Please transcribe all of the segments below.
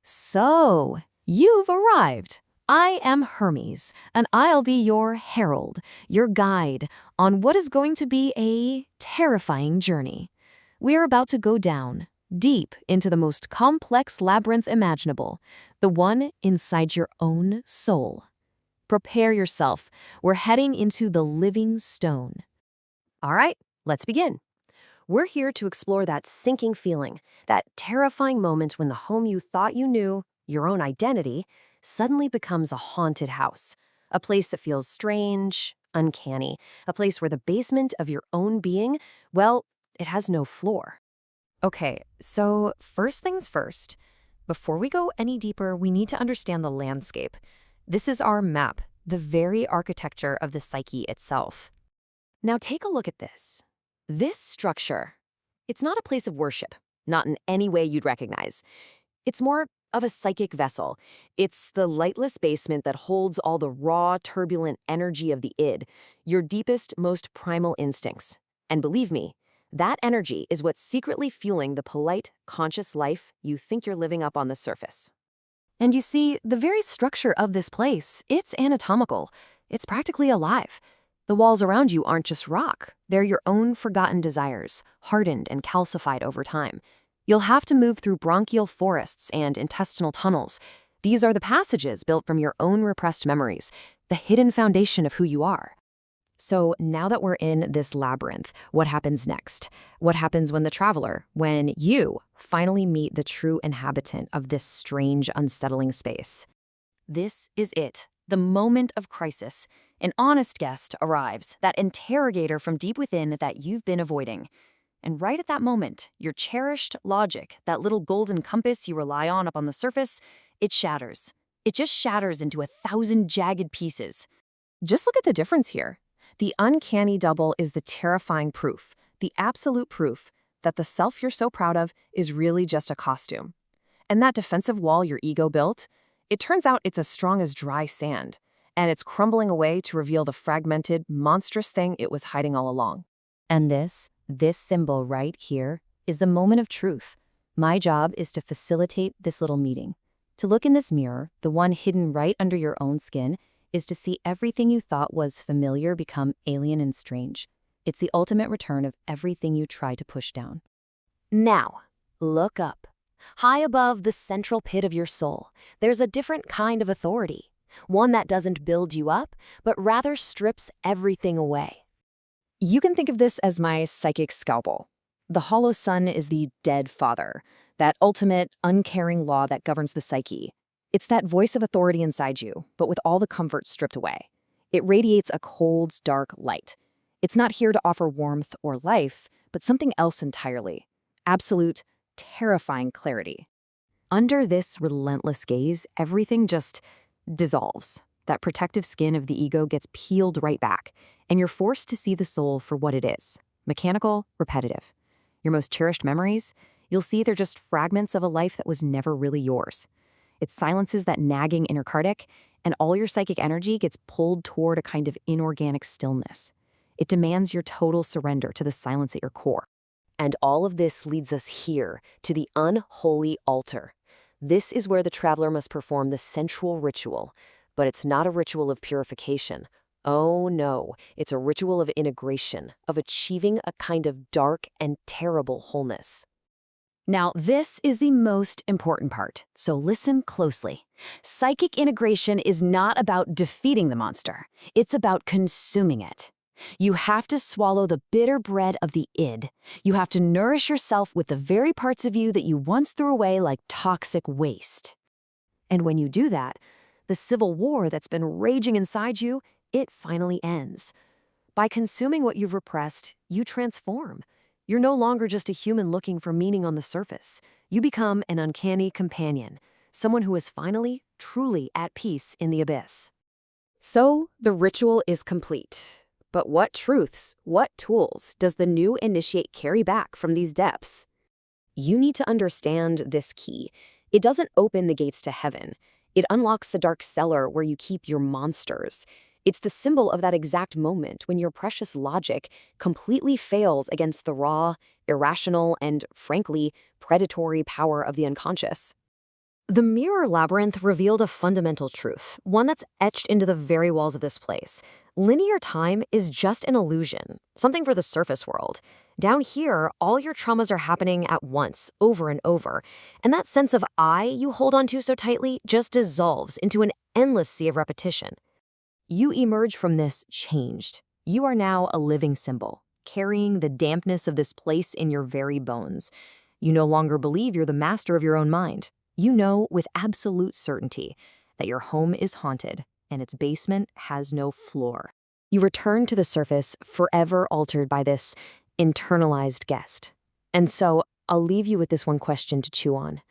So, you've arrived. I am Hermes, and I'll be your herald, your guide, on what is going to be a terrifying journey. We're about to go down, deep into the most complex labyrinth imaginable, the one inside your own soul. Prepare yourself. We're heading into the living stone. All right, let's begin. We're here to explore that sinking feeling, that terrifying moment when the home you thought you knew, your own identity, suddenly becomes a haunted house. A place that feels strange, uncanny, a place where the basement of your own being, well, it has no floor. Okay, so first things first. Before we go any deeper, we need to understand the landscape. This is our map, the very architecture of the psyche itself. Now take a look at this. This structure, it's not a place of worship, not in any way you'd recognize. It's more of a psychic vessel. It's the lightless basement that holds all the raw, turbulent energy of the id, your deepest, most primal instincts. And believe me, that energy is what's secretly fueling the polite, conscious life you think you're living up on the surface. And you see, the very structure of this place, it's anatomical. It's practically alive. The walls around you aren't just rock. They're your own forgotten desires, hardened and calcified over time. You'll have to move through bronchial forests and intestinal tunnels. These are the passages built from your own repressed memories, the hidden foundation of who you are. So now that we're in this labyrinth, what happens next? What happens when when you finally meet the true inhabitant of this strange, unsettling space? This is it, the moment of crisis. An honest guest arrives, that interrogator from deep within that you've been avoiding. And right at that moment, your cherished logic, that little golden compass you rely on up on the surface, it shatters. It just shatters into 1,000 jagged pieces. Just look at the difference here. The uncanny double is the terrifying proof, the absolute proof that the self you're so proud of is really just a costume. And that defensive wall your ego built, it turns out it's as strong as dry sand, and it's crumbling away to reveal the fragmented, monstrous thing it was hiding all along. And this symbol right here is the moment of truth. My job is to facilitate this little meeting. To look in this mirror, the one hidden right under your own skin, is to see everything you thought was familiar become alien and strange. It's the ultimate return of everything you tried to push down. Now, look up. High above the central pit of your soul, there's a different kind of authority. One that doesn't build you up, but rather strips everything away. You can think of this as my psychic scalpel. The hollow sun is the dead father, that ultimate, uncaring law that governs the psyche. It's that voice of authority inside you, but with all the comfort stripped away. It radiates a cold, dark light. It's not here to offer warmth or life, but something else entirely. Absolute, terrifying clarity. Under this relentless gaze, everything just dissolves. That protective skin of the ego gets peeled right back, and you're forced to see the soul for what it is. Mechanical, repetitive. Your most cherished memories, you'll see they're just fragments of a life that was never really yours. It silences that nagging inner critic, and all your psychic energy gets pulled toward a kind of inorganic stillness. It demands your total surrender to the silence at your core. And all of this leads us here, to the unholy altar. This is where the traveler must perform the sensual ritual, but it's not a ritual of purification. Oh no, it's a ritual of integration, of achieving a kind of dark and terrible wholeness. Now, this is the most important part, so listen closely. Psychic integration is not about defeating the monster. It's about consuming it. You have to swallow the bitter bread of the id. You have to nourish yourself with the very parts of you that you once threw away like toxic waste. And when you do that, the civil war that's been raging inside you, it finally ends. By consuming what you've repressed, you transform. You're no longer just a human looking for meaning on the surface. You become an uncanny companion, someone who is finally, truly at peace in the abyss. So, the ritual is complete. But what truths, what tools does the new initiate carry back from these depths? You need to understand this key. It doesn't open the gates to heaven. It unlocks the dark cellar where you keep your monsters. It's the symbol of that exact moment when your precious logic completely fails against the raw, irrational, and, frankly, predatory power of the unconscious. The mirror labyrinth revealed a fundamental truth, one that's etched into the very walls of this place. Linear time is just an illusion, something for the surface world. Down here, all your traumas are happening at once, over and over, and that sense of I you hold on to so tightly just dissolves into an endless sea of repetition. You emerge from this changed. You are now a living symbol, carrying the dampness of this place in your very bones. You no longer believe you're the master of your own mind. You know with absolute certainty that your home is haunted and its basement has no floor. You return to the surface forever altered by this internalized guest. And so I'll leave you with this one question to chew on.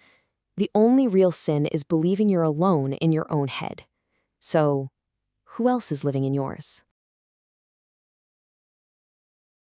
The only real sin is believing you're alone in your own head. So, who else is living in yours?